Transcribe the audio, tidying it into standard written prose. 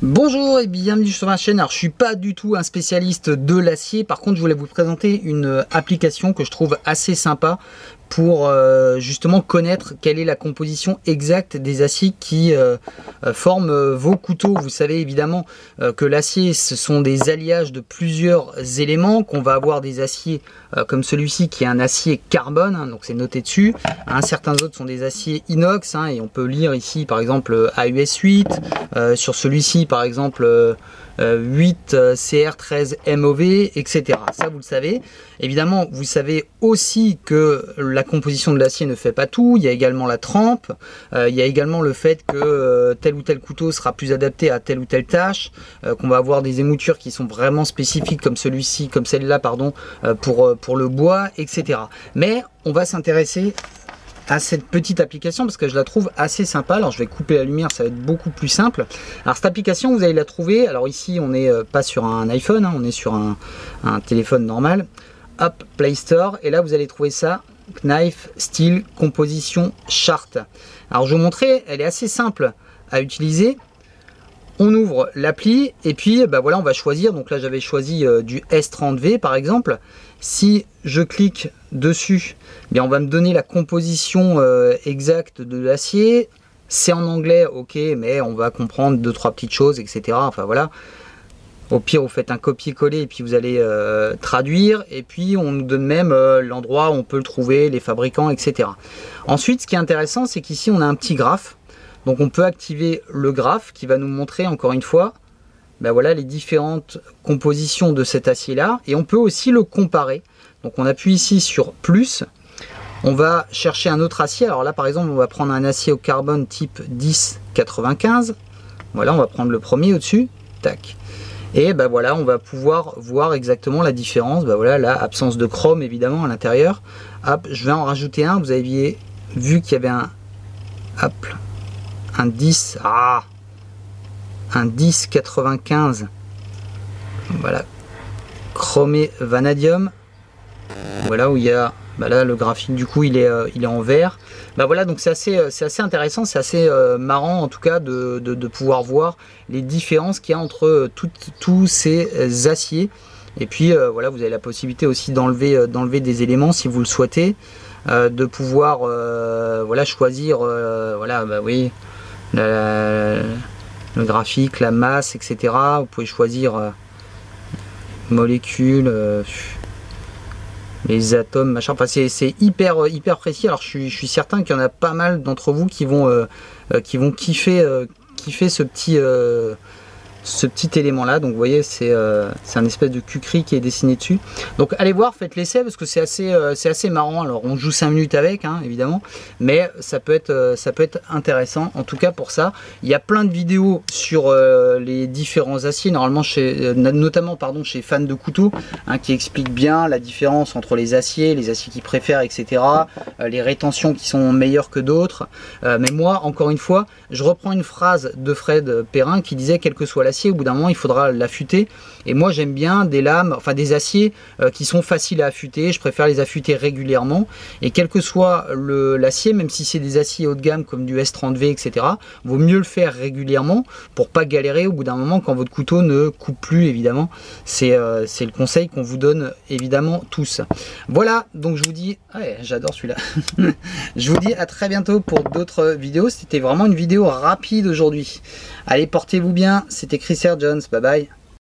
Bonjour et bienvenue sur ma chaîne. Alors je suis pas du tout un spécialiste de l'acier, par contre je voulais vous présenter une application que je trouve assez sympa pour justement connaître quelle est la composition exacte des aciers qui forment vos couteaux. Vous savez évidemment que l'acier, ce sont des alliages de plusieurs éléments, qu'on va avoir des aciers comme celui-ci qui est un acier carbone, hein, donc c'est noté dessus. Certains autres sont des aciers inox, hein, et on peut lire ici par exemple AUS 8, sur celui-ci par exemple 8 CR13 MOV, etc. Ça vous le savez. Évidemment, vous savez aussi que la composition de l'acier ne fait pas tout. Il y a également la trempe. Il y a également le fait que tel ou tel couteau sera plus adapté à telle ou telle tâche. Qu'on va avoir des émoutures qui sont vraiment spécifiques comme celui-ci, comme celle-là, pardon, pour le bois, etc. Mais on va s'intéresser à cette petite application parce que je la trouve assez sympa. Alors je vais couper la lumière, ça va être beaucoup plus simple. Alors cette application, vous allez la trouver, alors ici on n'est pas sur un iPhone, hein, on est sur un téléphone normal. Hop, Play Store, et là vous allez trouver ça, Knife Steel Composition Chart. Alors je vais vous montrer, elle est assez simple à utiliser. On ouvre l'appli et puis bah voilà, on va choisir. Donc là j'avais choisi du S30V par exemple. Si je clique dessus, bien on va me donner la composition exacte de l'acier. C'est en anglais, ok, mais on va comprendre deux trois petites choses, etc. Enfin voilà. Au pire, vous faites un copier-coller et puis vous allez traduire. Et puis on nous donne même l'endroit où on peut le trouver, les fabricants, etc. Ensuite, ce qui est intéressant, c'est qu'ici on a un petit graphe. Donc on peut activer le graphe qui va nous montrer encore une fois ben voilà, les différentes compositions de cet acier là, et on peut aussi le comparer. Donc on appuie ici sur plus, on va chercher un autre acier. Alors là par exemple on va prendre un acier au carbone type 1095. Voilà, on va prendre le premier au-dessus, tac. Et ben voilà, on va pouvoir voir exactement la différence. Ben voilà, la absence de chrome évidemment à l'intérieur. Hop, je vais en rajouter un. Vous aviez vu qu'il y avait un 10, un 1095, voilà, chromé vanadium, voilà, où il y a, bah là le graphique du coup il est en vert. Bah voilà, donc c'est assez intéressant, c'est assez marrant en tout cas de pouvoir voir les différences qu'il y a entre tous ces aciers. Et puis voilà, vous avez la possibilité aussi d'enlever des éléments si vous le souhaitez, de pouvoir voilà, choisir voilà, bah oui, le graphique, la masse, etc. Vous pouvez choisir molécules, les atomes, machin. Enfin, c'est hyper précis. Alors je suis certain qu'il y en a pas mal d'entre vous qui vont kiffer ce petit élément là. Donc vous voyez, c'est un espèce de cucri qui est dessiné dessus. Donc allez voir, faites l'essai parce que c'est assez marrant. Alors on joue 5 minutes avec, hein, évidemment, mais ça peut être intéressant en tout cas pour ça. Il y a plein de vidéos sur les différents aciers, normalement notamment chez Fan de Couteaux, hein, qui expliquent bien la différence entre les aciers qu'ils préfèrent, etc. Les rétentions qui sont meilleures que d'autres. Mais moi, encore une fois, je reprends une phrase de Fred Perrin qui disait: quel que soit l'acier, au bout d'un moment il faudra l'affûter. Et moi j'aime bien des lames, enfin des aciers qui sont faciles à affûter. Je préfère les affûter régulièrement, et quel que soit l'acier, même si c'est des aciers haut de gamme comme du S30V, etc., vaut mieux le faire régulièrement pour pas galérer au bout d'un moment quand votre couteau ne coupe plus, évidemment. C'est le conseil qu'on vous donne évidemment tous. Voilà, donc je vous dis, ouais, j'adore celui-là. Je vous dis à très bientôt pour d'autres vidéos. C'était vraiment une vidéo rapide aujourd'hui. Allez, portez-vous bien. C'était Chris Jones, bye bye.